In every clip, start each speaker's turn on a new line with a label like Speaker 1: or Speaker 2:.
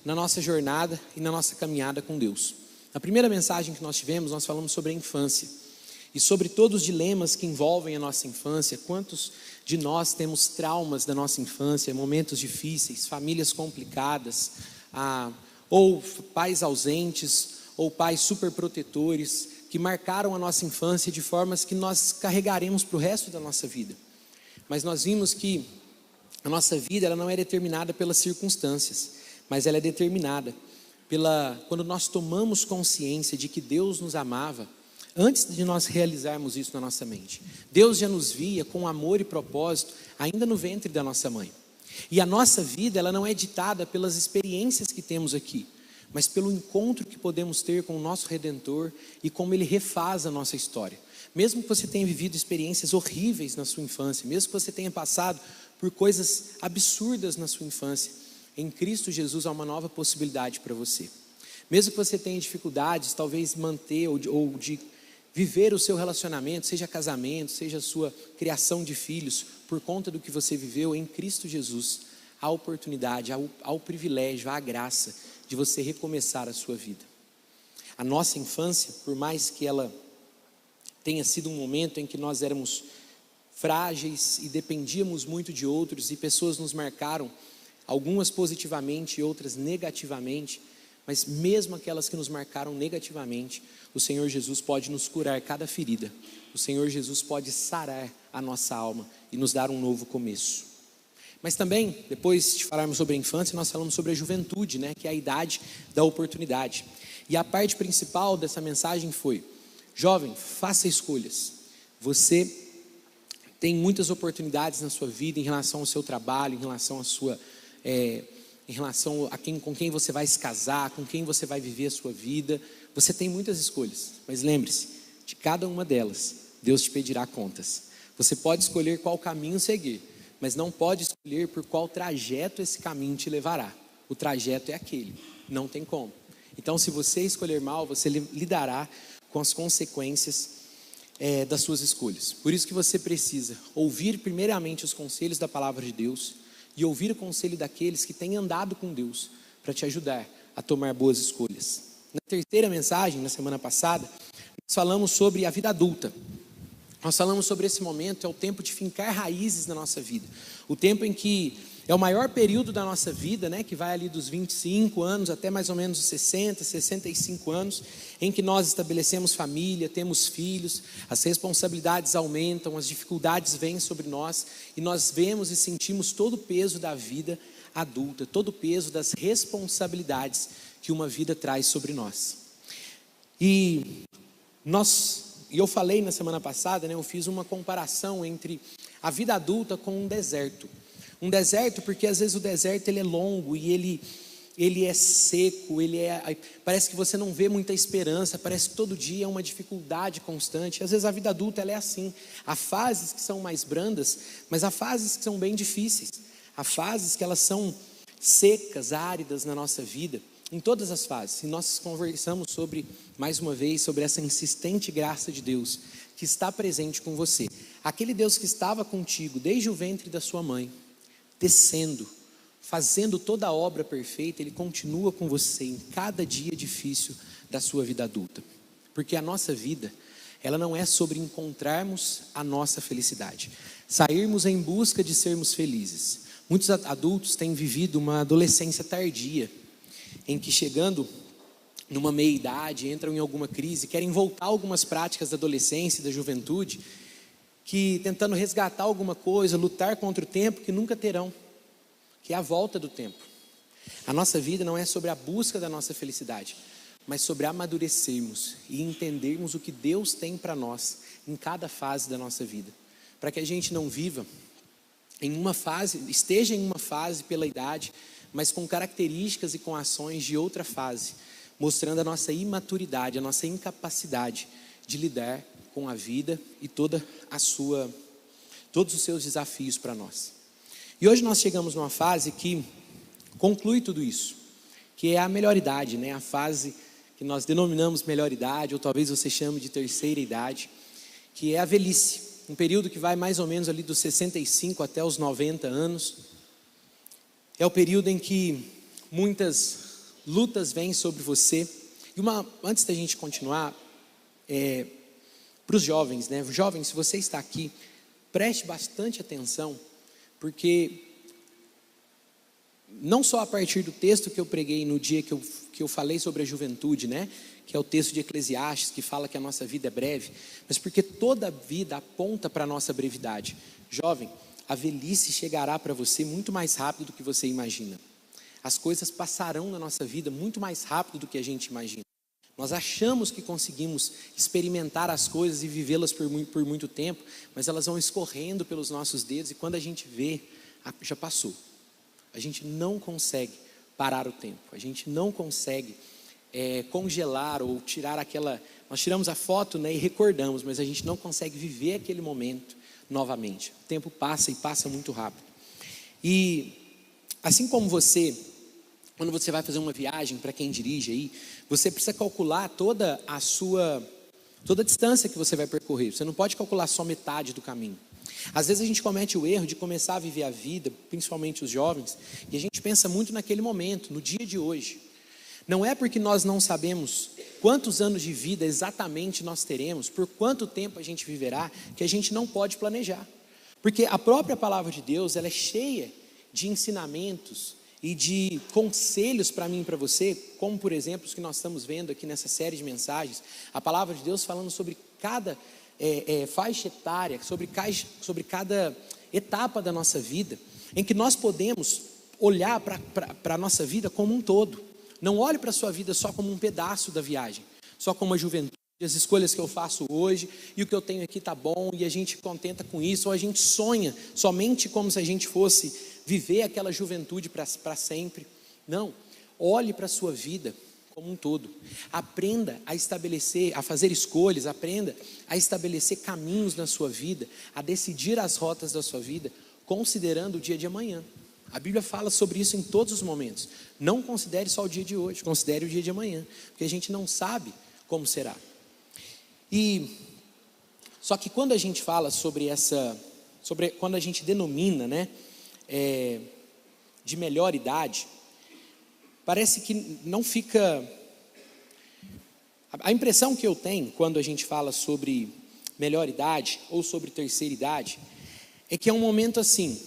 Speaker 1: na nossa jornada e na nossa caminhada com Deus. Na primeira mensagem que nós tivemos, nós falamos sobre a infância e sobre todos os dilemas que envolvem a nossa infância. Quantos de nós temos traumas da nossa infância, momentos difíceis, famílias complicadas, ou pais ausentes, ou pais superprotetores, que marcaram a nossa infância de formas que nós carregaremos para o resto da nossa vida. Mas nós vimos que a nossa vida ela não é determinada pelas circunstâncias, mas ela é determinada quando nós tomamos consciência de que Deus nos amava, antes de nós realizarmos isso na nossa mente. Deus já nos via com amor e propósito, ainda no ventre da nossa mãe. E a nossa vida, ela não é ditada pelas experiências que temos aqui, mas pelo encontro que podemos ter com o nosso Redentor e como Ele refaz a nossa história. Mesmo que você tenha vivido experiências horríveis na sua infância, mesmo que você tenha passado por coisas absurdas na sua infância, em Cristo Jesus há uma nova possibilidade para você. Mesmo que você tenha dificuldades, talvez manter ou de viver o seu relacionamento, seja casamento, seja a sua criação de filhos, por conta do que você viveu, em Cristo Jesus, há a oportunidade, há o privilégio, há a graça de você recomeçar a sua vida. A nossa infância, por mais que ela tenha sido um momento em que nós éramos frágeis e dependíamos muito de outros, e pessoas nos marcaram, algumas positivamente e outras negativamente, mas mesmo aquelas que nos marcaram negativamente, o Senhor Jesus pode nos curar cada ferida. O Senhor Jesus pode sarar a nossa alma e nos dar um novo começo. Mas também, depois de falarmos sobre a infância, nós falamos sobre a juventude, que é a idade da oportunidade. E a parte principal dessa mensagem foi: jovem, faça escolhas. Você tem muitas oportunidades na sua vida em relação ao seu trabalho, em relação com quem você vai se casar, com quem você vai viver a sua vida. Você tem muitas escolhas, mas lembre-se, de cada uma delas, Deus te pedirá contas. Você pode escolher qual caminho seguir, mas não pode escolher por qual trajeto esse caminho te levará. O trajeto é aquele, não tem como. Então, se você escolher mal, você lidará com as consequências das suas escolhas. Por isso que você precisa ouvir primeiramente os conselhos da palavra de Deus e ouvir o conselho daqueles que têm andado com Deus para te ajudar a tomar boas escolhas. Na terceira mensagem, na semana passada, nós falamos sobre a vida adulta. Nós falamos sobre esse momento, é o tempo de fincar raízes na nossa vida. O tempo em que é o maior período da nossa vida, que vai ali dos 25 anos até mais ou menos os 60, 65 anos, em que nós estabelecemos família, temos filhos, as responsabilidades aumentam, as dificuldades vêm sobre nós e nós vemos e sentimos todo o peso da vida adulta, todo o peso das responsabilidades que uma vida traz sobre nós. E eu falei na semana passada, eu fiz uma comparação entre a vida adulta com um deserto. Um deserto, porque às vezes o deserto ele é longo e ele é seco, parece que você não vê muita esperança, parece que todo dia é uma dificuldade constante. Às vezes a vida adulta ela é assim. Há fases que são mais brandas, mas há fases que são bem difíceis. Há fases que elas são secas, áridas na nossa vida, em todas as fases. E nós conversamos mais uma vez, sobre essa insistente graça de Deus que está presente com você. Aquele Deus que estava contigo desde o ventre da sua mãe, descendo, fazendo toda a obra perfeita, Ele continua com você em cada dia difícil da sua vida adulta. Porque a nossa vida, ela não é sobre encontrarmos a nossa felicidade, sairmos em busca de sermos felizes. Muitos adultos têm vivido uma adolescência tardia, em que chegando numa meia-idade, entram em alguma crise, querem voltar a algumas práticas da adolescência e da juventude, que tentando resgatar alguma coisa, lutar contra o tempo que nunca terão, que é a volta do tempo. A nossa vida não é sobre a busca da nossa felicidade, mas sobre amadurecermos e entendermos o que Deus tem para nós em cada fase da nossa vida, para que a gente não viva em uma fase, esteja em uma fase pela idade, mas com características e com ações de outra fase, mostrando a nossa imaturidade, a nossa incapacidade de lidar com a vida e todos os seus desafios para nós. E hoje nós chegamos numa fase que conclui tudo isso, que é a melhor idade, a fase que nós denominamos melhor idade, ou talvez você chame de terceira idade, que é a velhice, um período que vai mais ou menos ali dos 65 até os 90 anos. É o período em que muitas lutas vêm sobre você. E antes da gente continuar, para os jovens, né? Jovens, se você está aqui, preste bastante atenção, porque não só a partir do texto que eu preguei no dia que eu falei sobre a juventude, né? Que é o texto de Eclesiastes, que fala que a nossa vida é breve, mas porque toda vida aponta para a nossa brevidade. Jovem, a velhice chegará para você muito mais rápido do que você imagina. As coisas passarão na nossa vida muito mais rápido do que a gente imagina. Nós achamos que conseguimos experimentar as coisas e vivê-las por muito tempo, mas elas vão escorrendo pelos nossos dedos e quando a gente vê, já passou. A gente não consegue parar o tempo, a gente não consegue congelar ou tirar aquela... Nós tiramos a foto, né, e recordamos, mas a gente não consegue viver aquele momento novamente. O tempo passa e passa muito rápido. E assim como você, quando você vai fazer uma viagem, para quem dirige aí, você precisa calcular toda a distância que você vai percorrer. Você não pode calcular só metade do caminho. Às vezes a gente comete o erro de começar a viver a vida, principalmente os jovens, e a gente pensa muito naquele momento, no dia de hoje. Não é porque nós não sabemos quantos anos de vida exatamente nós teremos, por quanto tempo a gente viverá, que a gente não pode planejar. Porque a própria palavra de Deus, ela é cheia de ensinamentos e de conselhos para mim e para você, como por exemplo os que nós estamos vendo aqui nessa série de mensagens, a palavra de Deus falando sobre cada faixa etária, sobre cada etapa da nossa vida, em que nós podemos olhar para a nossa vida como um todo. Não olhe para a sua vida só como um pedaço da viagem, só como a juventude, as escolhas que eu faço hoje, e o que eu tenho aqui está bom, e a gente contenta com isso, ou a gente sonha somente como se a gente fosse viver aquela juventude para sempre. Não, olhe para a sua vida como um todo. Aprenda a estabelecer, a fazer escolhas, aprenda a estabelecer caminhos na sua vida, a decidir as rotas da sua vida, considerando o dia de amanhã. A Bíblia fala sobre isso em todos os momentos. Não considere só o dia de hoje, considere o dia de amanhã, porque a gente não sabe como será. Só que quando a gente fala quando a gente denomina, né, de melhor idade, parece que não fica... A impressão que eu tenho quando a gente fala sobre melhor idade ou sobre terceira idade é que é um momento assim,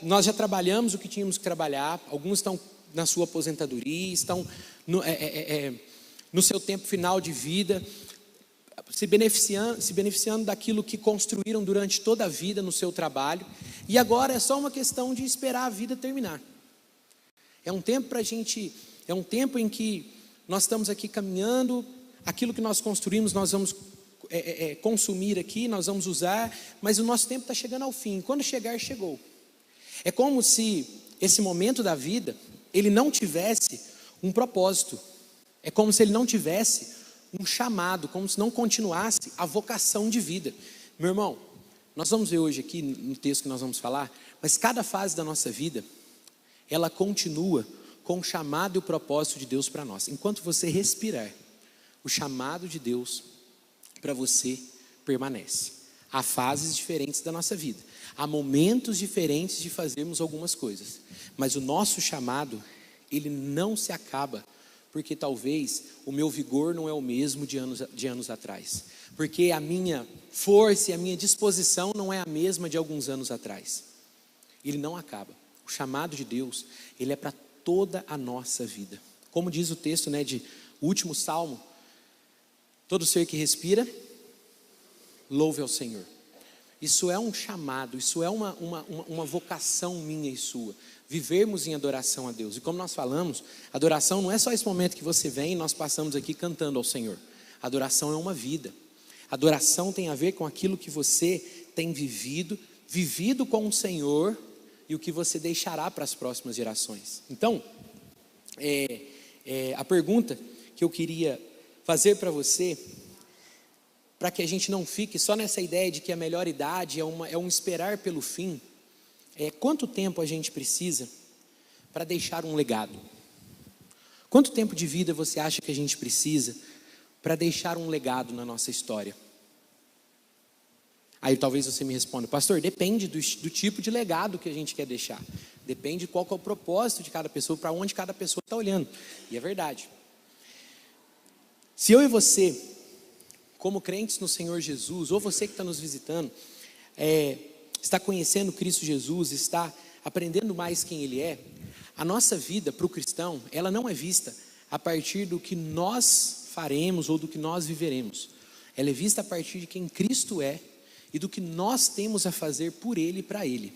Speaker 1: nós já trabalhamos o que tínhamos que trabalhar, alguns estão na sua aposentadoria, estão no seu tempo final de vida, se beneficiando daquilo que construíram durante toda a vida no seu trabalho, e agora é só uma questão de esperar a vida terminar. É um tempo em que nós estamos aqui caminhando, aquilo que nós construímos nós vamos consumir aqui, nós vamos usar, mas o nosso tempo está chegando ao fim. Quando chegar, chegou. É como se esse momento da vida, ele não tivesse um propósito. É como se ele não tivesse um chamado, como se não continuasse a vocação de vida. Meu irmão, nós vamos ver hoje aqui no texto que nós vamos falar, mas cada fase da nossa vida, ela continua com o chamado e o propósito de Deus para nós. Enquanto você respirar, o chamado de Deus para você permanece. Há fases diferentes da nossa vida, há momentos diferentes de fazermos algumas coisas, mas o nosso chamado, ele não se acaba, porque talvez o meu vigor não é o mesmo de anos atrás, porque a minha força e a minha disposição não é a mesma de alguns anos atrás. Ele não acaba. O chamado de Deus, ele é para toda a nossa vida. Como diz o texto, né, de último salmo, todo ser que respira, louve ao Senhor. Isso é um chamado, isso é uma vocação minha e sua, vivermos em adoração a Deus. E como nós falamos, adoração não é só esse momento que você vem e nós passamos aqui cantando ao Senhor. Adoração é uma vida. Adoração tem a ver com aquilo que você tem vivido com o Senhor, e o que você deixará para as próximas gerações. Então, a pergunta que eu queria fazer para você, para que a gente não fique só nessa ideia de que a melhor idade é um esperar pelo fim, quanto tempo a gente precisa para deixar um legado? Quanto tempo de vida você acha que a gente precisa para deixar um legado na nossa história? Aí talvez você me responda, pastor, depende do tipo de legado que a gente quer deixar. Depende de qual que é o propósito de cada pessoa, para onde cada pessoa está olhando. E é verdade. Se eu e você, como crentes no Senhor Jesus, ou você que está nos visitando, está conhecendo Cristo Jesus, está aprendendo mais quem Ele é, a nossa vida para o cristão, ela não é vista a partir do que nós faremos ou do que nós viveremos. Ela é vista a partir de quem Cristo é e do que nós temos a fazer por Ele e para Ele.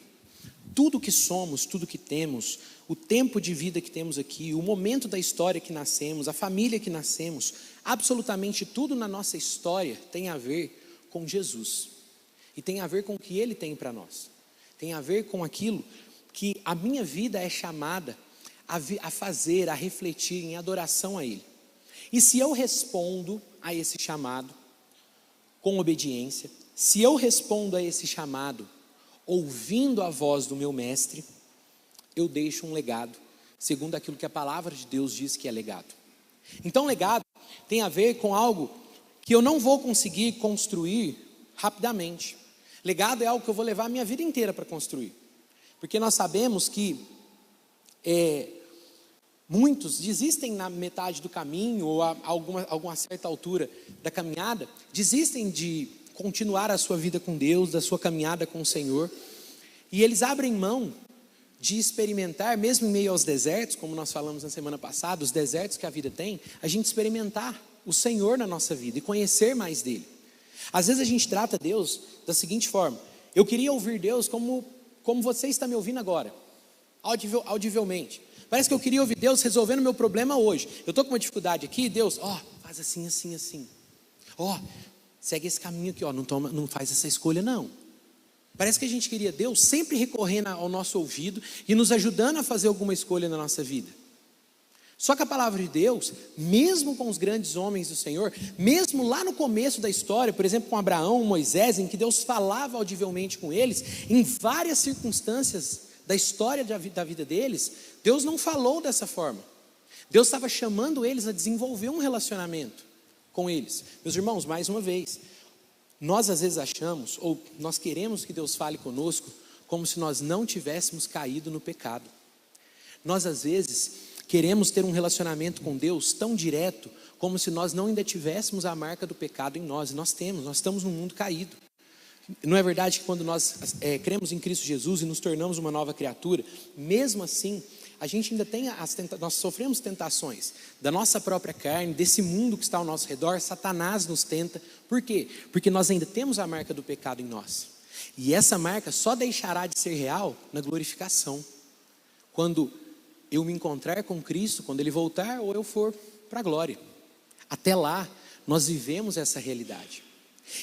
Speaker 1: Tudo que somos, tudo que temos, o tempo de vida que temos aqui, o momento da história que nascemos, a família que nascemos, absolutamente tudo na nossa história tem a ver com Jesus. E tem a ver com o que Ele tem para nós. Tem a ver com aquilo que a minha vida é chamada a fazer, a refletir em adoração a Ele. E se eu respondo a esse chamado com obediência, se eu respondo a esse chamado ouvindo a voz do meu mestre, eu deixo um legado, segundo aquilo que a palavra de Deus diz que é legado. Então legado tem a ver com algo que eu não vou conseguir construir rapidamente. Legado é algo que eu vou levar a minha vida inteira para construir. Porque nós sabemos que muitos desistem na metade do caminho ou a alguma certa altura da caminhada, desistem de continuar a sua vida com Deus, da sua caminhada com o Senhor, e eles abrem mão de experimentar, mesmo em meio aos desertos, como nós falamos na semana passada, os desertos que a vida tem, a gente experimentar o Senhor na nossa vida e conhecer mais dele. Às vezes a gente trata Deus da seguinte forma: eu queria ouvir Deus como você está me ouvindo agora, audivelmente. Parece que eu queria ouvir Deus resolvendo o meu problema hoje. Eu estou com uma dificuldade aqui, Deus, faz assim, assim, assim. Segue esse caminho aqui, não faz essa escolha não. Parece que a gente queria Deus sempre recorrendo ao nosso ouvido e nos ajudando a fazer alguma escolha na nossa vida. Só que a palavra de Deus, mesmo com os grandes homens do Senhor, mesmo lá no começo da história, por exemplo com Abraão, Moisés, em que Deus falava audivelmente com eles, em várias circunstâncias da história da vida deles, Deus não falou dessa forma. Deus estava chamando eles a desenvolver um relacionamento com eles. Meus irmãos, mais uma vez, nós às vezes achamos, ou nós queremos que Deus fale conosco, como se nós não tivéssemos caído no pecado. Nós às vezes queremos ter um relacionamento com Deus tão direto, como se nós não ainda tivéssemos a marca do pecado em nós. E nós estamos num mundo caído. Não é verdade que quando nós cremos em Cristo Jesus e nos tornamos uma nova criatura, mesmo assim, a gente ainda tem nós sofremos tentações da nossa própria carne, desse mundo que está ao nosso redor. Satanás nos tenta. Por quê? Porque nós ainda temos a marca do pecado em nós. E essa marca só deixará de ser real na glorificação. Quando eu me encontrar com Cristo, quando Ele voltar ou eu for para a glória. Até lá, nós vivemos essa realidade.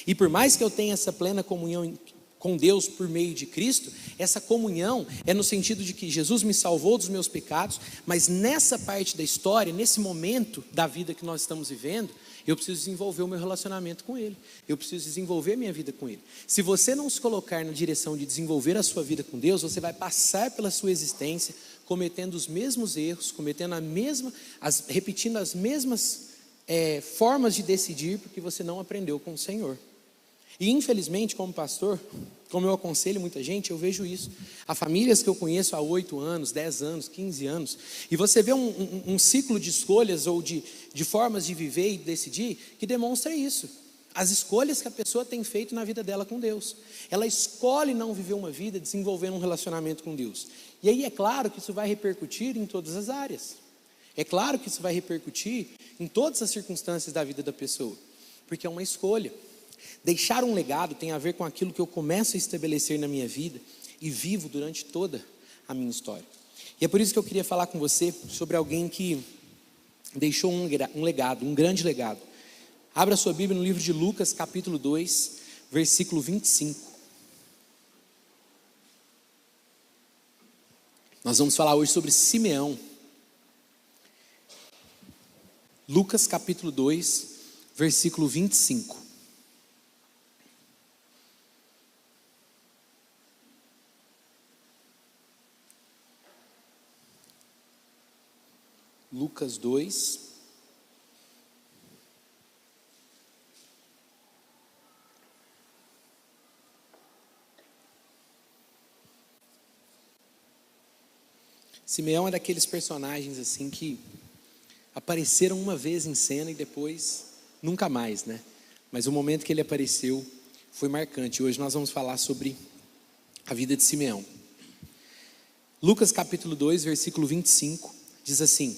Speaker 1: E por mais que eu tenha essa plena comunhão com Deus por meio de Cristo, essa comunhão é no sentido de que Jesus me salvou dos meus pecados, mas nessa parte da história, nesse momento da vida que nós estamos vivendo, eu preciso desenvolver o meu relacionamento com Ele, eu preciso desenvolver a minha vida com Ele. Se você não se colocar na direção de desenvolver a sua vida com Deus, você vai passar pela sua existência cometendo os mesmos erros, repetindo as mesmas formas de decidir, porque você não aprendeu com o Senhor. E infelizmente, como pastor, como eu aconselho muita gente, eu vejo isso. Há famílias que eu conheço há 8 anos, 10 anos, 15 anos, e você vê um ciclo de escolhas ou de formas de viver e decidir que demonstra isso. As escolhas que a pessoa tem feito na vida dela com Deus. Ela escolhe não viver uma vida desenvolvendo um relacionamento com Deus. E aí é claro que isso vai repercutir em todas as áreas. É claro que isso vai repercutir em todas as circunstâncias da vida da pessoa. Porque é uma escolha. Deixar um legado tem a ver com aquilo que eu começo a estabelecer na minha vida e vivo durante toda a minha história. E é por isso que eu queria falar com você sobre alguém que deixou um legado, um grande legado. Abra sua Bíblia no livro de Lucas, capítulo 2, versículo 25. Nós vamos falar hoje sobre Simeão. Lucas, capítulo 2, versículo 25. Lucas 2, Simeão é daqueles personagens assim que apareceram uma vez em cena e depois nunca mais, né? Mas o momento que ele apareceu foi marcante. Hoje nós vamos falar sobre a vida de Simeão. Lucas capítulo 2, versículo 25, diz assim: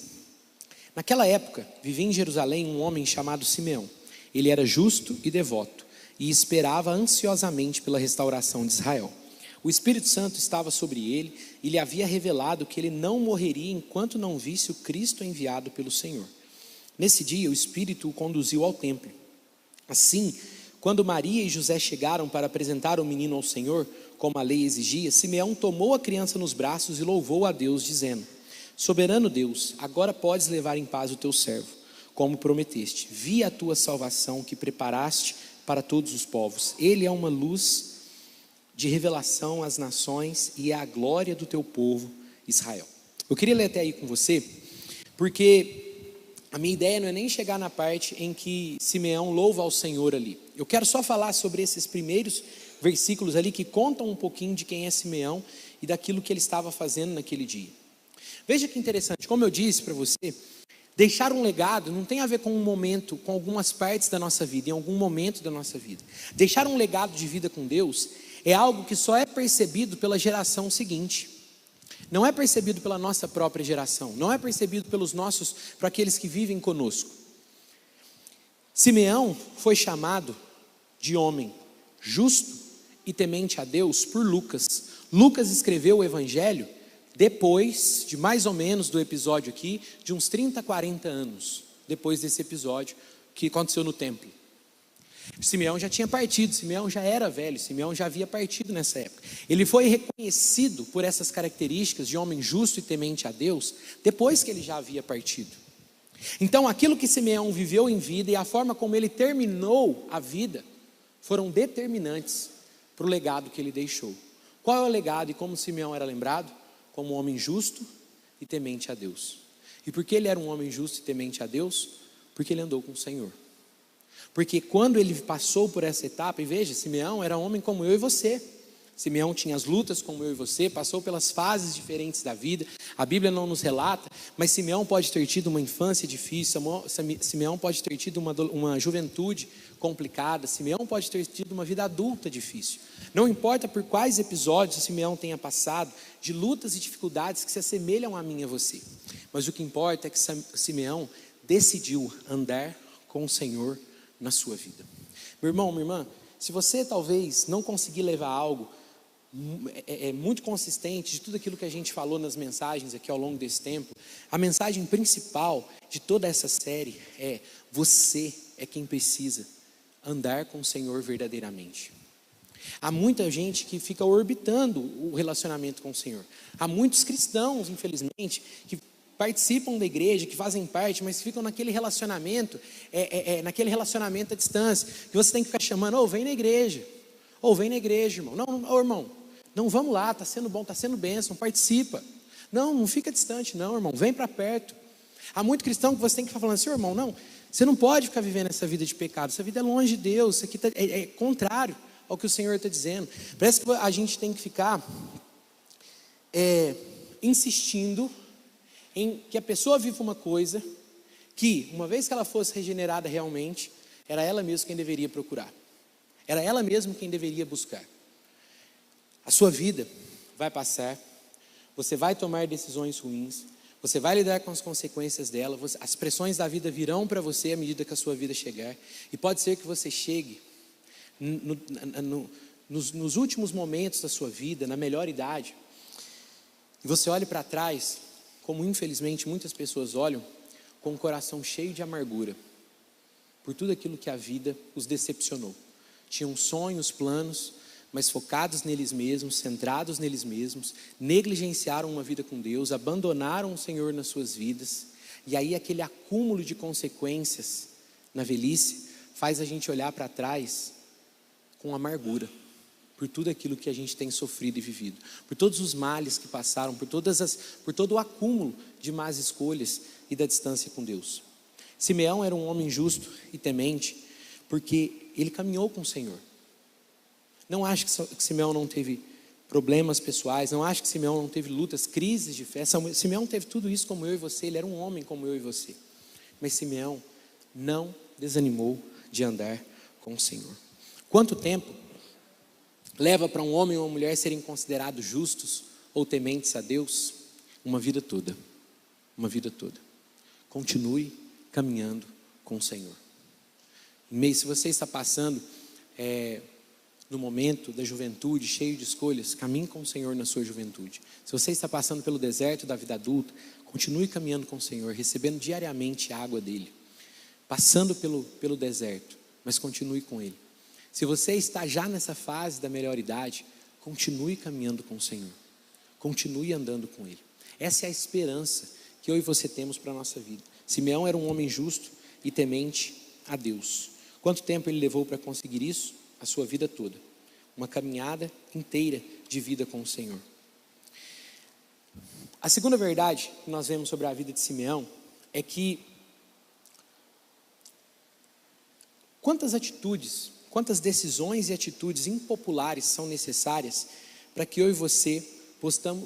Speaker 1: naquela época, vivia em Jerusalém um homem chamado Simeão. Ele era justo e devoto e esperava ansiosamente pela restauração de Israel. O Espírito Santo estava sobre ele e lhe havia revelado que ele não morreria enquanto não visse o Cristo enviado pelo Senhor. Nesse dia, o Espírito o conduziu ao templo. Assim, quando Maria e José chegaram para apresentar o menino ao Senhor, como a lei exigia, Simeão tomou a criança nos braços e louvou a Deus, dizendo: soberano Deus, agora podes levar em paz o teu servo, como prometeste. Vi a tua salvação que preparaste para todos os povos. Ele é uma luz de revelação às nações e é a glória do teu povo Israel. Eu queria ler até aí com você, porque a minha ideia não é nem chegar na parte em que Simeão louva ao Senhor ali. Eu quero só falar sobre esses primeiros versículos ali que contam um pouquinho de quem é Simeão e daquilo que ele estava fazendo naquele dia. Veja que interessante, como eu disse para você, deixar um legado não tem a ver com um momento, com algumas partes da nossa vida, em algum momento da nossa vida. Deixar um legado de vida com Deus é algo que só é percebido pela geração seguinte. Não é percebido pela nossa própria geração, não é percebido por aqueles que vivem conosco. Simeão foi chamado de homem justo e temente a Deus por Lucas. Lucas escreveu o evangelho depois de mais ou menos do episódio aqui, de uns 30, 40 anos, depois desse episódio que aconteceu no templo. Simeão já tinha partido, Simeão já era velho, Simeão já havia partido nessa época. Ele foi reconhecido por essas características de homem justo e temente a Deus, depois que ele já havia partido. Então aquilo que Simeão viveu em vida e a forma como ele terminou a vida, foram determinantes para o legado que ele deixou. Qual é o legado e como Simeão era lembrado? Como um homem justo e temente a Deus. E por que ele era um homem justo e temente a Deus? Porque ele andou com o Senhor. Porque quando ele passou por essa etapa, e veja, Simeão era um homem como eu e você. Simeão tinha as lutas como eu e você, passou pelas fases diferentes da vida. A Bíblia não nos relata, mas Simeão pode ter tido uma infância difícil, Simeão pode ter tido uma juventude complicada, Simeão pode ter tido uma vida adulta difícil. Não importa por quais episódios Simeão tenha passado, de lutas e dificuldades que se assemelham a mim e a você. Mas o que importa é que Simeão decidiu andar com o Senhor na sua vida. Meu irmão, minha irmã, se você talvez não conseguir levar algo muito consistente de tudo aquilo que a gente falou nas mensagens aqui ao longo desse tempo, a mensagem principal de toda essa série é: você é quem precisa andar com o Senhor verdadeiramente. Há muita gente que fica orbitando o relacionamento com o Senhor. Há muitos cristãos, infelizmente, que participam da igreja, que fazem parte, mas ficam naquele relacionamento, naquele relacionamento à distância, que você tem que ficar chamando: vem na igreja, vem na igreja, irmão. Não, irmão, não, vamos lá, está sendo bom, está sendo bênção, participa. Não fica distante não, irmão, vem para perto. Há muito cristão que você tem que ficar falando assim: irmão, não, você não pode ficar vivendo essa vida de pecado, essa vida é longe de Deus, isso aqui é contrário ao que o Senhor está dizendo. Parece que a gente tem que ficar insistindo em que a pessoa viva uma coisa que, uma vez que ela fosse regenerada realmente, era ela mesma quem deveria procurar, era ela mesma quem deveria buscar. A sua vida vai passar, você vai tomar decisões ruins, você vai lidar com as consequências dela, as pressões da vida virão para você à medida que a sua vida chegar, e pode ser que você chegue nos últimos momentos da sua vida, na melhor idade, e você olhe para trás, como infelizmente muitas pessoas olham, com o coração cheio de amargura, por tudo aquilo que a vida os decepcionou. Tinham sonhos, planos, mas focados neles mesmos, centrados neles mesmos, negligenciaram uma vida com Deus, abandonaram o Senhor nas suas vidas, e aí aquele acúmulo de consequências na velhice faz a gente olhar para trás com amargura, por tudo aquilo que a gente tem sofrido e vivido, por todos os males que passaram, por todo o acúmulo de más escolhas e da distância com Deus. Simeão era um homem justo e temente, porque ele caminhou com o Senhor. Não acho que Simeão não teve problemas pessoais. Não acho que Simeão não teve lutas, crises de fé. Simeão teve tudo isso como eu e você. Ele era um homem como eu e você. Mas Simeão não desanimou de andar com o Senhor. Quanto tempo leva para um homem ou uma mulher serem considerados justos ou tementes a Deus? Uma vida toda. Uma vida toda. Continue caminhando com o Senhor. Se você está passando no momento da juventude, cheio de escolhas, caminhe com o Senhor na sua juventude. Se você está passando pelo deserto da vida adulta, continue caminhando com o Senhor, recebendo diariamente a água dele. Passando pelo deserto, mas continue com ele. Se você está já nessa fase da melhor idade, continue caminhando com o Senhor. Continue andando com ele. Essa é a esperança que eu e você temos para a nossa vida. Simeão era um homem justo e temente a Deus. Quanto tempo ele levou para conseguir isso? A sua vida toda. Uma caminhada inteira de vida com o Senhor. A segunda verdade que nós vemos sobre a vida de Simeão é que quantas decisões e atitudes impopulares são necessárias para que eu e você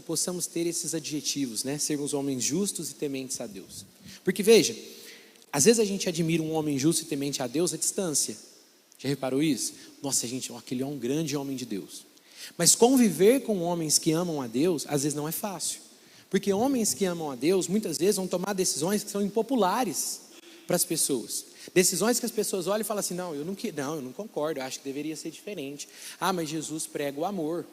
Speaker 1: possamos ter esses adjetivos, né? Sermos homens justos e tementes a Deus. Porque veja, às vezes a gente admira um homem justo e temente a Deus à distância. Já reparou isso? Nossa, aquele é um grande homem de Deus. Mas conviver com homens que amam a Deus, às vezes não é fácil. Porque homens que amam a Deus, muitas vezes vão tomar decisões que são impopulares para as pessoas. Decisões que as pessoas olham e falam assim, eu não concordo, eu acho que deveria ser diferente. Mas Jesus prega o amor.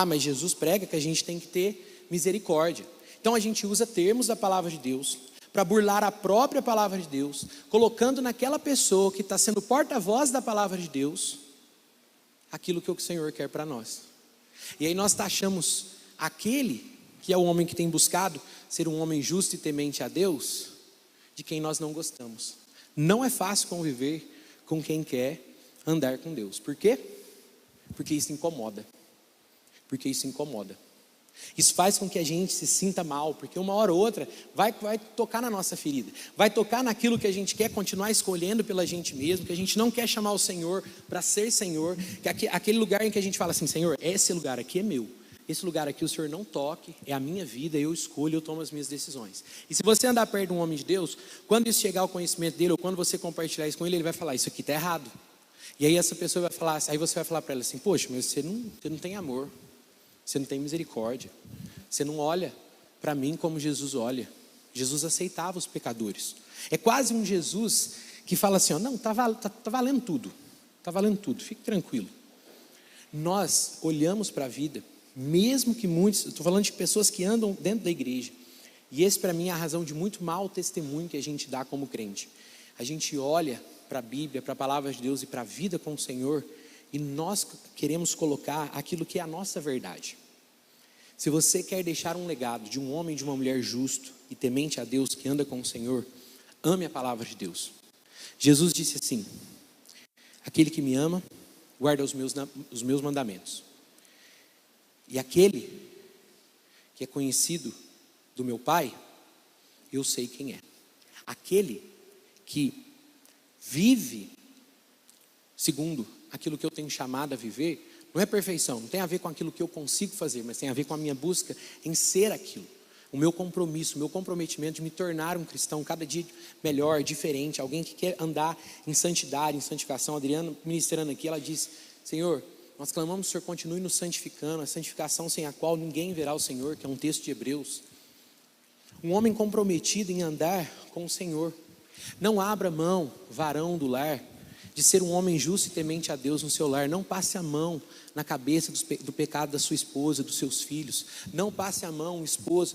Speaker 1: Mas Jesus prega que a gente tem que ter misericórdia. Então a gente usa termos da palavra de Deus para burlar a própria palavra de Deus, colocando naquela pessoa que está sendo porta-voz da palavra de Deus, aquilo que o Senhor quer para nós. E aí nós taxamos aquele que é o homem que tem buscado ser um homem justo e temente a Deus, de quem nós não gostamos. Não é fácil conviver com quem quer andar com Deus. Por quê? Porque isso incomoda. Isso faz com que a gente se sinta mal, porque uma hora ou outra vai tocar na nossa ferida, vai tocar naquilo que a gente quer continuar escolhendo pela gente mesmo, que a gente não quer chamar o Senhor para ser Senhor, que aquele lugar em que a gente fala assim, Senhor, esse lugar aqui é meu, esse lugar aqui o Senhor não toque, é a minha vida, eu escolho, eu tomo as minhas decisões. E se você andar perto de um homem de Deus, quando isso chegar ao conhecimento dele, ou quando você compartilhar isso com ele, ele vai falar, isso aqui está errado. E aí essa pessoa vai falar, aí você vai falar para ela assim, poxa, mas você não tem amor. Você não tem misericórdia. Você não olha para mim como Jesus olha. Jesus aceitava os pecadores. É quase um Jesus que fala assim, não, tá valendo tudo. Tá valendo tudo, fique tranquilo. Nós olhamos para a vida, mesmo que muitos, estou falando de pessoas que andam dentro da igreja. E esse para mim é a razão de muito mau testemunho que a gente dá como crente. A gente olha para a Bíblia, para a palavra de Deus e para a vida com o Senhor, e nós queremos colocar aquilo que é a nossa verdade. Se você quer deixar um legado de um homem e de uma mulher justo e temente a Deus, que anda com o Senhor, ame a palavra de Deus. Jesus disse assim, aquele que me ama, guarda os meus mandamentos. E aquele que é conhecido do meu Pai, eu sei quem é. Aquele que vive segundo aquilo que eu tenho chamado a viver, não é perfeição, não tem a ver com aquilo que eu consigo fazer, mas tem a ver com a minha busca em ser aquilo. O meu compromisso, o meu comprometimento de me tornar um cristão cada dia melhor, diferente, alguém que quer andar em santidade, em santificação. A Adriana ministrando aqui, ela disse, Senhor, nós clamamos que o Senhor continue nos santificando, a santificação sem a qual ninguém verá o Senhor, que é um texto de Hebreus. Um homem comprometido em andar com o Senhor. Não abra mão, varão do lar, de ser um homem justo e temente a Deus no seu lar. Não passe a mão na cabeça do pecado da sua esposa, dos seus filhos. Não passe a mão, esposa,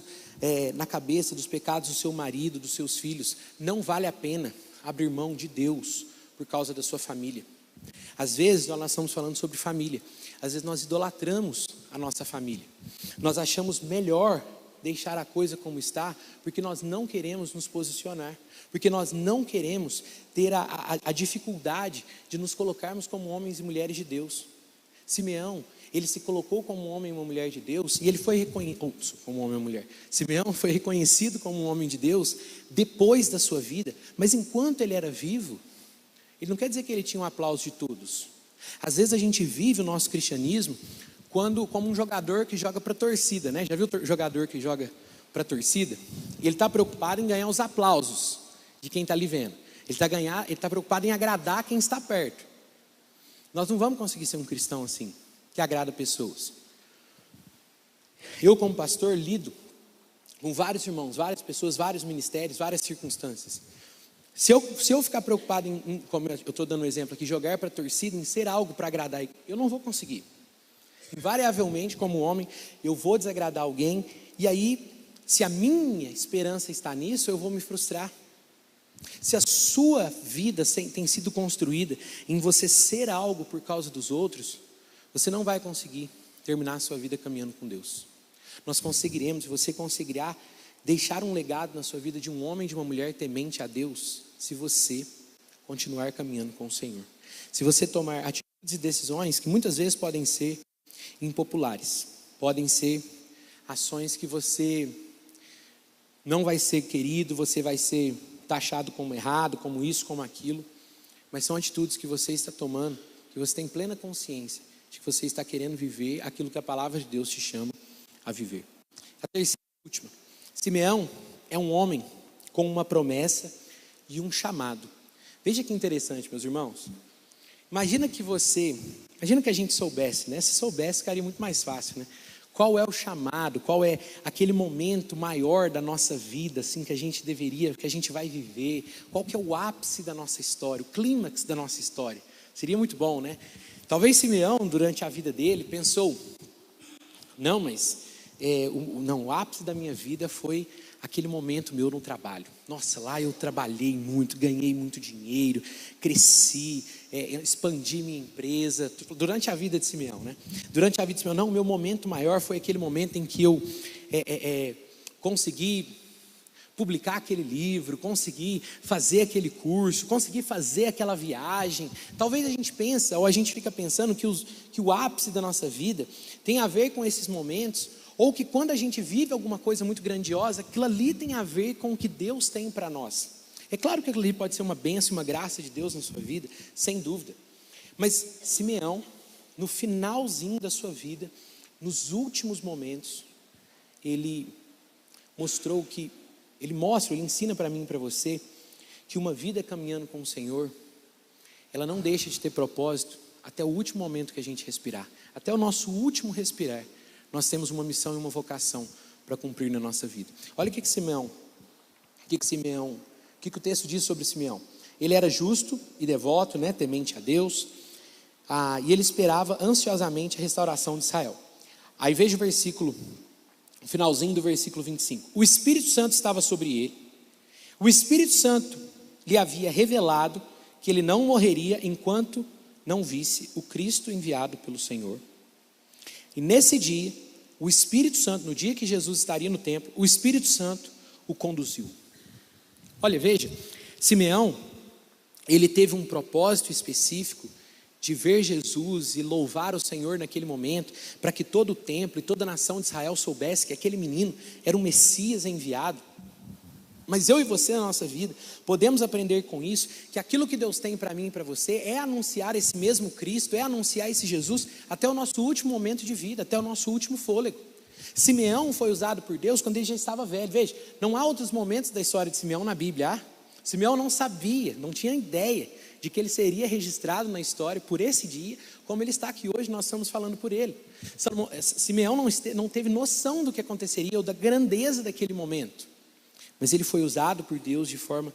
Speaker 1: na cabeça dos pecados do seu marido, dos seus filhos. Não vale a pena abrir mão de Deus por causa da sua família. Às vezes nós estamos falando sobre família. Às vezes nós idolatramos a nossa família. Nós achamos melhor deixar a coisa como está, porque nós não queremos nos posicionar, porque nós não queremos ter a dificuldade de nos colocarmos como homens e mulheres de Deus. Simeão, ele se colocou como um homem e uma mulher de Deus, e ele foi reconhecido como um homem e uma mulher. Simeão foi reconhecido como um homem de Deus depois da sua vida, mas enquanto ele era vivo, ele não quer dizer que ele tinha um aplauso de todos. Às vezes a gente vive o nosso cristianismo como um jogador que joga para a torcida, né? Já viu jogador que joga para a torcida? Ele está preocupado em ganhar os aplausos de quem está ali vendo. Ele está preocupado em agradar quem está perto. Nós não vamos conseguir ser um cristão assim, que agrada pessoas. Eu, como pastor, lido com vários irmãos, várias pessoas, vários ministérios, várias circunstâncias. Se eu ficar preocupado como eu estou dando um exemplo aqui, jogar para a torcida, em ser algo para agradar, eu não vou conseguir. Invariavelmente, como homem, eu vou desagradar alguém, e aí, se a minha esperança está nisso, eu vou me frustrar. Se a sua vida tem sido construída em você ser algo por causa dos outros, você não vai conseguir terminar a sua vida caminhando com Deus. Nós conseguiremos, você conseguirá deixar um legado na sua vida de um homem e de uma mulher temente a Deus, se você continuar caminhando com o Senhor. Se você tomar atitudes e decisões que muitas vezes podem ser impopulares, podem ser ações que você não vai ser querido, você vai ser taxado como errado, como isso, como aquilo, mas são atitudes que você está tomando, que você tem plena consciência de que você está querendo viver aquilo que a palavra de Deus te chama a viver. A terceira e última, Simeão é um homem com uma promessa e um chamado. Veja que interessante, meus irmãos. Imagina que a gente soubesse, né? Se soubesse, ficaria muito mais fácil, né? Qual é o chamado, qual é aquele momento maior da nossa vida, assim, que a gente vai viver, qual que é o ápice da nossa história, o clímax da nossa história. Seria muito bom, né? Talvez Simeão, durante a vida dele, pensou, não, mas o ápice da minha vida foi aquele momento meu no trabalho. Nossa, lá eu trabalhei muito, ganhei muito dinheiro, cresci, expandi minha empresa, durante a vida de Simeão, né? Durante a vida de Simeão, não, o meu momento maior foi aquele momento em que eu consegui publicar aquele livro, consegui fazer aquele curso, consegui fazer aquela viagem. Talvez a gente pensa, ou a gente fica pensando que o ápice da nossa vida tem a ver com esses momentos, ou que quando a gente vive alguma coisa muito grandiosa, aquilo ali tem a ver com o que Deus tem para nós. É claro que aquilo ali pode ser uma bênção, uma graça de Deus na sua vida, sem dúvida. Mas Simeão, no finalzinho da sua vida, nos últimos momentos, ele ele ensina para mim e para você, que uma vida caminhando com o Senhor, ela não deixa de ter propósito até o último momento que a gente respirar. Até o nosso último respirar, nós temos uma missão e uma vocação para cumprir na nossa vida. Olha o que o texto diz sobre Simeão. Ele era justo e devoto, né, temente a Deus, e ele esperava ansiosamente a restauração de Israel. Aí veja o finalzinho do versículo 25. O Espírito Santo estava sobre ele. O Espírito Santo lhe havia revelado que ele não morreria enquanto não visse o Cristo enviado pelo Senhor. E nesse dia, o Espírito Santo, no dia que Jesus estaria no templo, o Espírito Santo o conduziu. Olha, veja, Simeão, ele teve um propósito específico de ver Jesus e louvar o Senhor naquele momento, para que todo o templo e toda a nação de Israel soubesse que aquele menino era um Messias enviado. Mas eu e você na nossa vida, podemos aprender com isso, que aquilo que Deus tem para mim e para você, é anunciar esse mesmo Cristo, é anunciar esse Jesus, até o nosso último momento de vida, até o nosso último fôlego. Simeão foi usado por Deus quando ele já estava velho. Veja, não há outros momentos da história de Simeão na Bíblia. Simeão não sabia, não tinha ideia de que ele seria registrado na história por esse dia, como ele está aqui hoje, nós estamos falando por ele. Simeão não teve noção do que aconteceria, ou da grandeza daquele momento, mas ele foi usado por Deus de forma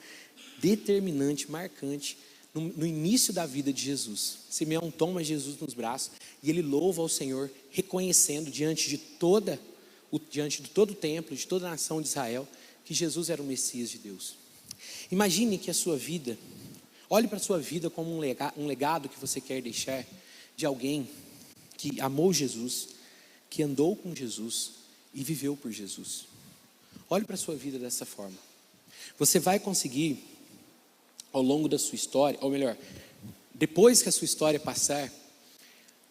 Speaker 1: determinante, marcante, no início da vida de Jesus. Simeão toma Jesus nos braços, e ele louva ao Senhor, reconhecendo diante de todo o templo, de toda a nação de Israel, que Jesus era o Messias de Deus. Imagine que a sua vida, olhe para a sua vida como um legado que você quer deixar, de alguém que amou Jesus, que andou com Jesus e viveu por Jesus. Olhe para a sua vida dessa forma. Você vai conseguir, ao longo da sua história, ou melhor, depois que a sua história passar,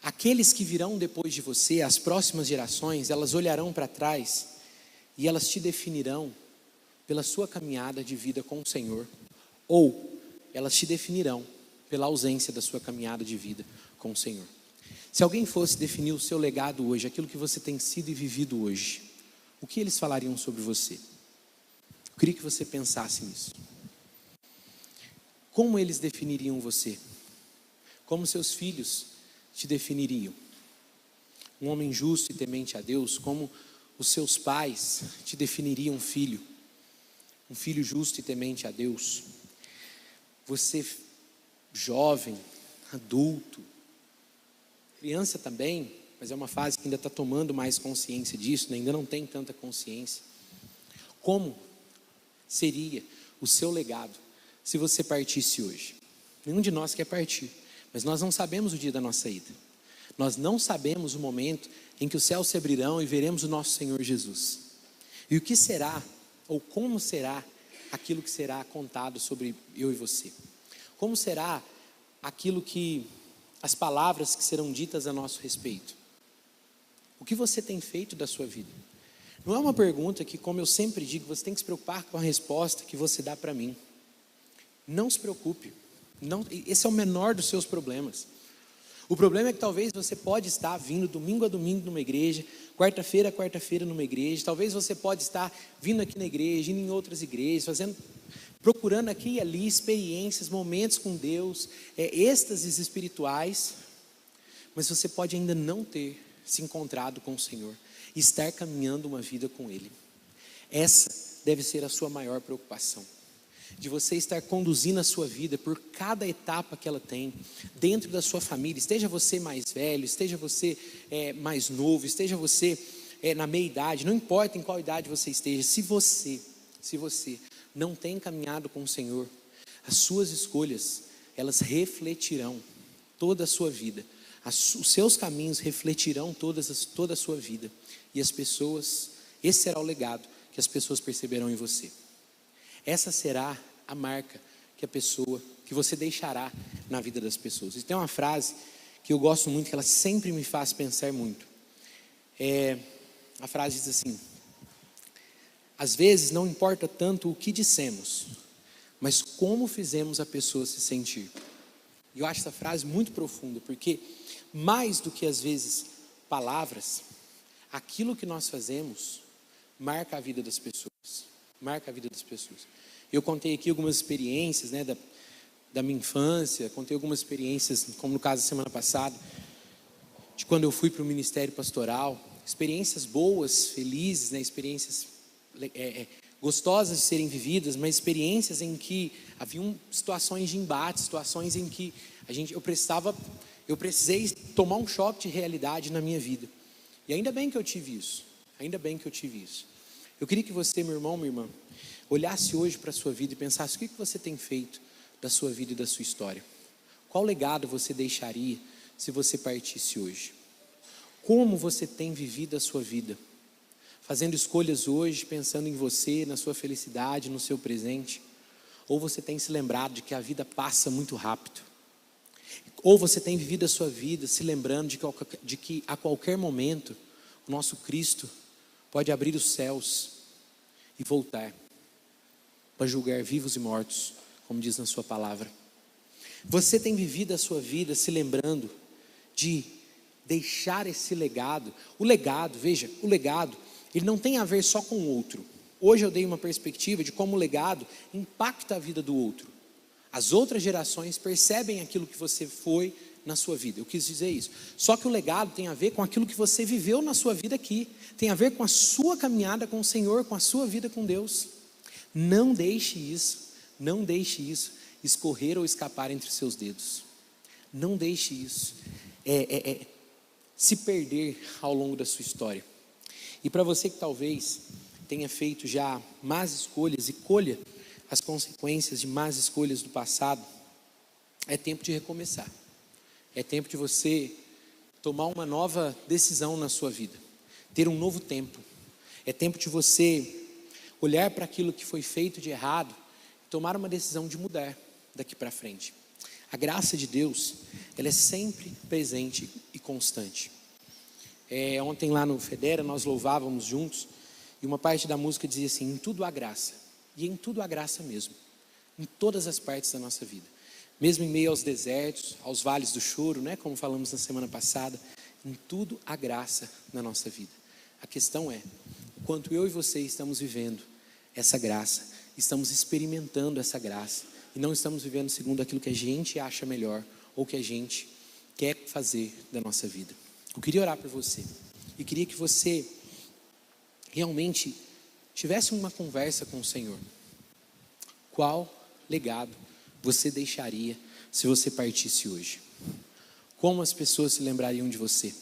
Speaker 1: aqueles que virão depois de você, as próximas gerações, elas olharão para trás e elas te definirão pela sua caminhada de vida com o Senhor, ou elas te definirão pela ausência da sua caminhada de vida com o Senhor. Se alguém fosse definir o seu legado hoje, aquilo que você tem sido e vivido hoje, o que eles falariam sobre você? Eu queria que você pensasse nisso. Como eles definiriam você? Como seus filhos te definiriam? Um homem justo e temente a Deus, como os seus pais te definiriam filho? Um filho justo e temente a Deus. Você, jovem, adulto, criança também, mas é uma fase que ainda está tomando mais consciência disso, né? Ainda não tem tanta consciência. Como seria o seu legado se você partisse hoje? Nenhum de nós quer partir, mas nós não sabemos o dia da nossa ida. Nós não sabemos o momento em que os céus se abrirão e veremos o nosso Senhor Jesus. E o que será, ou como será, aquilo que será contado sobre eu e você? Como será aquilo que, as palavras que serão ditas a nosso respeito? O que você tem feito da sua vida? Não é uma pergunta que, como eu sempre digo, você tem que se preocupar com a resposta que você dá para mim. Não se preocupe. Não, esse é o menor dos seus problemas. O problema é que talvez você pode estar vindo domingo a domingo numa igreja, quarta-feira a quarta-feira numa igreja, talvez você pode estar vindo aqui na igreja, indo em outras igrejas, procurando aqui e ali experiências, momentos com Deus, êxtases espirituais, mas você pode ainda não ter se encontrado com o Senhor e estar caminhando uma vida com Ele. Essa deve ser a sua maior preocupação, de você estar conduzindo a sua vida por cada etapa que ela tem, dentro da sua família, esteja você mais velho, esteja você mais novo, esteja você na meia idade, não importa em qual idade você esteja, se você não tem caminhado com o Senhor, as suas escolhas, elas refletirão toda a sua vida, os seus caminhos refletirão toda a sua vida, e as pessoas, esse será o legado que as pessoas perceberão em você. Essa será a marca que você deixará na vida das pessoas. E tem uma frase que eu gosto muito, que ela sempre me faz pensar muito. A frase diz assim: às vezes não importa tanto o que dissemos, mas como fizemos a pessoa se sentir. E eu acho essa frase muito profunda, porque mais do que às vezes palavras, aquilo que nós fazemos marca a vida das pessoas. Marca a vida das pessoas. Eu contei aqui algumas experiências, né, da minha infância, contei algumas experiências, como no caso da semana passada, de quando eu fui para o ministério pastoral, experiências boas, felizes, né, experiências gostosas de serem vividas, mas experiências em que haviam situações de embate, situações em que eu precisei tomar um choque de realidade na minha vida. E ainda bem que eu tive isso. Eu queria que você, meu irmão, minha irmã, olhasse hoje para a sua vida e pensasse: o que você tem feito da sua vida e da sua história? Qual legado você deixaria se você partisse hoje? Como você tem vivido a sua vida? Fazendo escolhas hoje, pensando em você, na sua felicidade, no seu presente? Ou você tem se lembrado de que a vida passa muito rápido? Ou você tem vivido a sua vida se lembrando de que a qualquer momento o nosso Cristo pode abrir os céus e voltar para julgar vivos e mortos, como diz na sua palavra? Você tem vivido a sua vida se lembrando de deixar esse legado? O legado, ele não tem a ver só com o outro. Hoje eu dei uma perspectiva de como o legado impacta a vida do outro. As outras gerações percebem aquilo que você foi na sua vida. Eu quis dizer isso. Só que o legado tem a ver com aquilo que você viveu na sua vida aqui. Tem a ver com a sua caminhada com o Senhor, com a sua vida com Deus. Não deixe isso escorrer ou escapar entre os seus dedos. Não deixe isso se perder ao longo da sua história. E para você que talvez tenha feito já más escolhas e colha as consequências de más escolhas do passado, é tempo de recomeçar. É tempo de você tomar uma nova decisão na sua vida, ter um novo tempo. É tempo de você olhar para aquilo que foi feito de errado e tomar uma decisão de mudar daqui para frente. A graça de Deus, ela é sempre presente e constante. Ontem lá no Federa nós louvávamos juntos e uma parte da música dizia assim: em tudo há graça. E em tudo há graça mesmo, em todas as partes da nossa vida. mesmo em meio aos desertos, aos vales do choro, né? Como falamos na semana passada, em tudo há graça na nossa vida. A questão é, o quanto eu e você estamos vivendo essa graça, estamos experimentando essa graça, e não estamos vivendo segundo aquilo que a gente acha melhor, ou que a gente quer fazer da nossa vida. Eu queria orar por você, e queria que você realmente tivesse uma conversa com o Senhor. Qual legado você deixaria se você partisse hoje? Como as pessoas se lembrariam de você?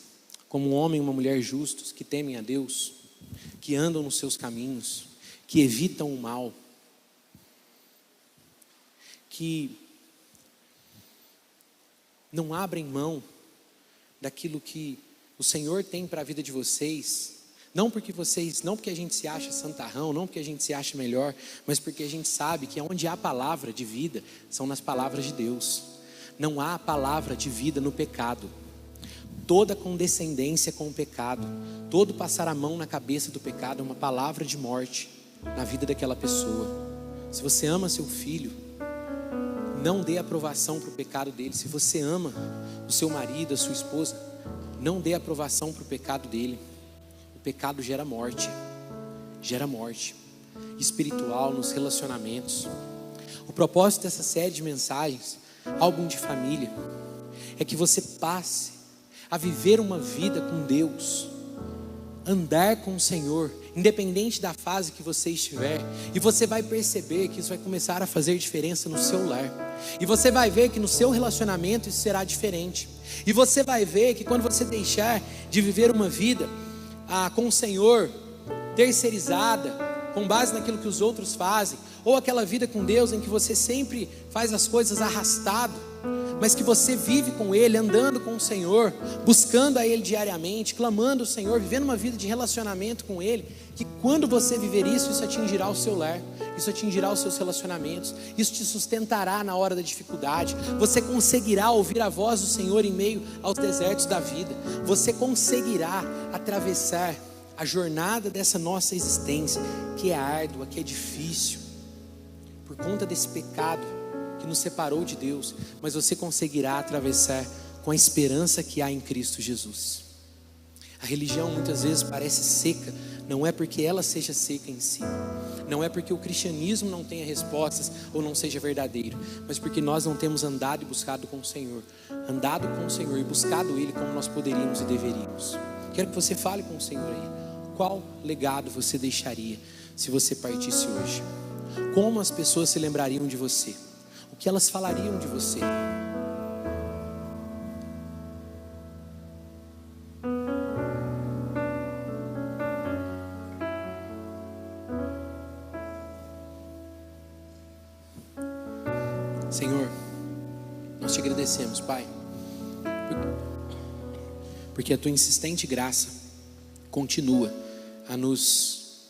Speaker 1: Como um homem e uma mulher justos, que temem a Deus, que andam nos seus caminhos, que evitam o mal, que não abrem mão daquilo que o Senhor tem para a vida de vocês, não porque a gente se acha santarrão, não porque a gente se acha melhor, mas porque a gente sabe que onde há palavra de vida, são nas palavras de Deus. Não há palavra de vida no pecado. Toda condescendência com o pecado, todo passar a mão na cabeça do pecado é uma palavra de morte na vida daquela pessoa. Se você ama seu filho, não dê aprovação para o pecado dele. Se você ama o seu marido, a sua esposa, não dê aprovação para o pecado dele. O pecado gera morte espiritual nos relacionamentos. O propósito dessa série de mensagens, álbum de família, é que você passe a viver uma vida com Deus, andar com o Senhor, independente da fase que você estiver, e você vai perceber que isso vai começar a fazer diferença no seu lar, e você vai ver que no seu relacionamento isso será diferente, e você vai ver que quando você deixar de viver uma vida com o Senhor, terceirizada, com base naquilo que os outros fazem, ou aquela vida com Deus em que você sempre faz as coisas arrastado, mas que você vive com Ele, andando com o Senhor, buscando a Ele diariamente, clamando o Senhor, vivendo uma vida de relacionamento com Ele, que quando você viver isso, isso atingirá o seu lar, isso atingirá os seus relacionamentos, isso te sustentará na hora da dificuldade, você conseguirá ouvir a voz do Senhor em meio aos desertos da vida, você conseguirá atravessar a jornada dessa nossa existência, que é árdua, que é difícil, por conta desse pecado que nos separou de Deus, mas você conseguirá atravessar com a esperança que há em Cristo Jesus. A religião muitas vezes parece seca, não é porque ela seja seca em si, não é porque o cristianismo não tenha respostas ou não seja verdadeiro, mas porque nós não temos andado e buscado com o Senhor, e buscado Ele como nós poderíamos e deveríamos. Quero que você fale com o Senhor aí. Qual legado você deixaria se você partisse hoje? Como as pessoas se lembrariam de você? O que elas falariam de você? Senhor, nós te agradecemos, Pai, porque a tua insistente graça continua a nos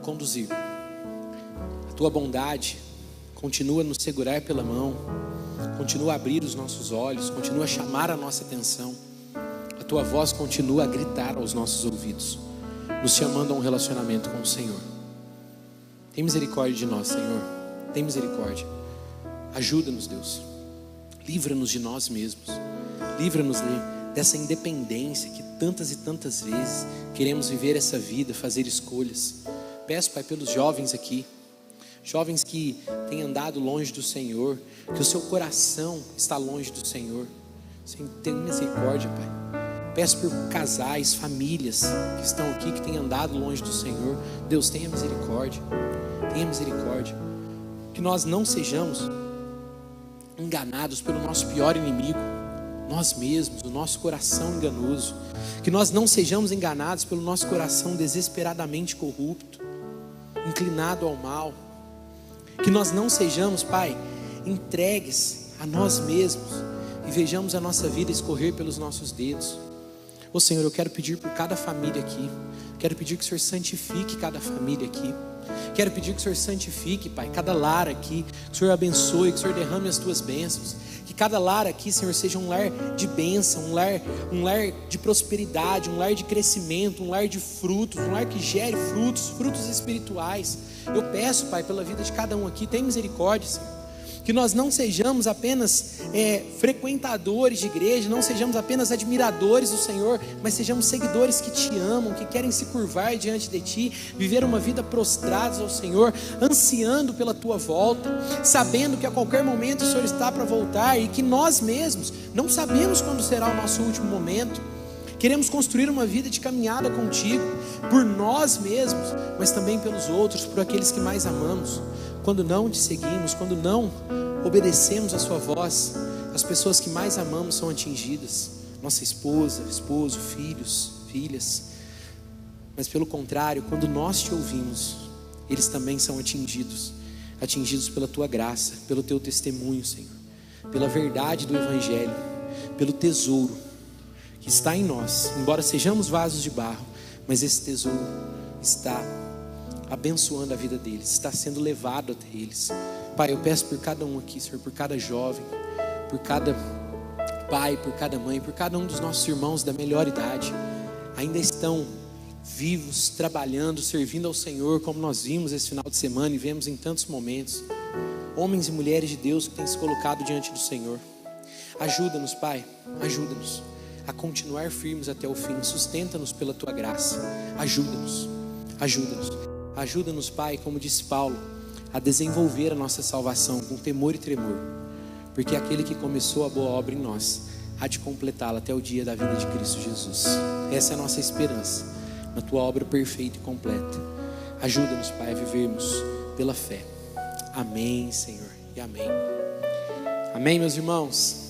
Speaker 1: conduzir. A tua bondade continua a nos segurar pela mão, continua a abrir os nossos olhos, continua a chamar a nossa atenção. A tua voz continua a gritar aos nossos ouvidos, nos chamando a um relacionamento com o Senhor. Tem misericórdia de nós, Senhor, tem misericórdia. Ajuda-nos, Deus, livra-nos de nós mesmos, livra-nos dessa independência que tantas e tantas vezes queremos viver essa vida, fazer escolhas. Peço, Pai, pelos jovens aqui, jovens que têm andado longe do Senhor, que o seu coração está longe do Senhor. Senhor, tenha misericórdia, Pai. Peço por casais, famílias que estão aqui, que têm andado longe do Senhor. Deus, tenha misericórdia, tenha misericórdia. Que nós não sejamos enganados pelo nosso pior inimigo, nós mesmos, o nosso coração enganoso. Que nós não sejamos enganados pelo nosso coração desesperadamente corrupto, inclinado ao mal. Que nós não sejamos, Pai, entregues a nós mesmos e vejamos a nossa vida escorrer pelos nossos dedos. Ô Senhor, eu quero pedir por cada família aqui, quero pedir que o Senhor santifique cada família aqui, quero pedir que o Senhor santifique, Pai, cada lar aqui, que o Senhor abençoe, que o Senhor derrame as tuas bênçãos, que cada lar aqui, Senhor, seja um lar de bênção, um lar de prosperidade, um lar de crescimento, um lar de frutos, um lar que gere frutos espirituais. Eu peço, Pai, pela vida de cada um aqui, tem misericórdia, Senhor. Que nós não sejamos apenas frequentadores de igreja, não sejamos apenas admiradores do Senhor, mas sejamos seguidores que te amam, que querem se curvar diante de ti, viver uma vida prostrados ao Senhor, ansiando pela tua volta, sabendo que a qualquer momento o Senhor está para voltar e que nós mesmos não sabemos quando será o nosso último momento. Queremos construir uma vida de caminhada contigo, por nós mesmos, mas também pelos outros, por aqueles que mais amamos. Quando não te seguimos, quando não obedecemos a sua voz, as pessoas que mais amamos são atingidas. Nossa esposa, esposo, filhos, filhas. Mas pelo contrário, quando nós te ouvimos, eles também são atingidos. Atingidos pela tua graça, pelo teu testemunho, Senhor. Pela verdade do Evangelho, pelo tesouro que está em nós. Embora sejamos vasos de barro, mas esse tesouro está abençoando a vida deles, está sendo levado até eles. Pai, eu peço por cada um aqui, Senhor, por cada jovem, por cada pai, por cada mãe, por cada um dos nossos irmãos da melhor idade, ainda estão vivos, trabalhando, servindo ao Senhor, como nós vimos esse final de semana e vemos em tantos momentos. Homens e mulheres de Deus que têm se colocado diante do Senhor. Ajuda-nos, Pai, ajuda-nos a continuar firmes até o fim. Sustenta-nos pela tua graça. Ajuda-nos, ajuda-nos. Ajuda-nos, Pai, como disse Paulo, a desenvolver a nossa salvação com temor e tremor, porque aquele que começou a boa obra em nós há de completá-la até o dia da vinda de Cristo Jesus. Essa é a nossa esperança, na tua obra perfeita e completa. Ajuda-nos, Pai, a vivermos pela fé. Amém, Senhor, e amém. Amém, meus irmãos.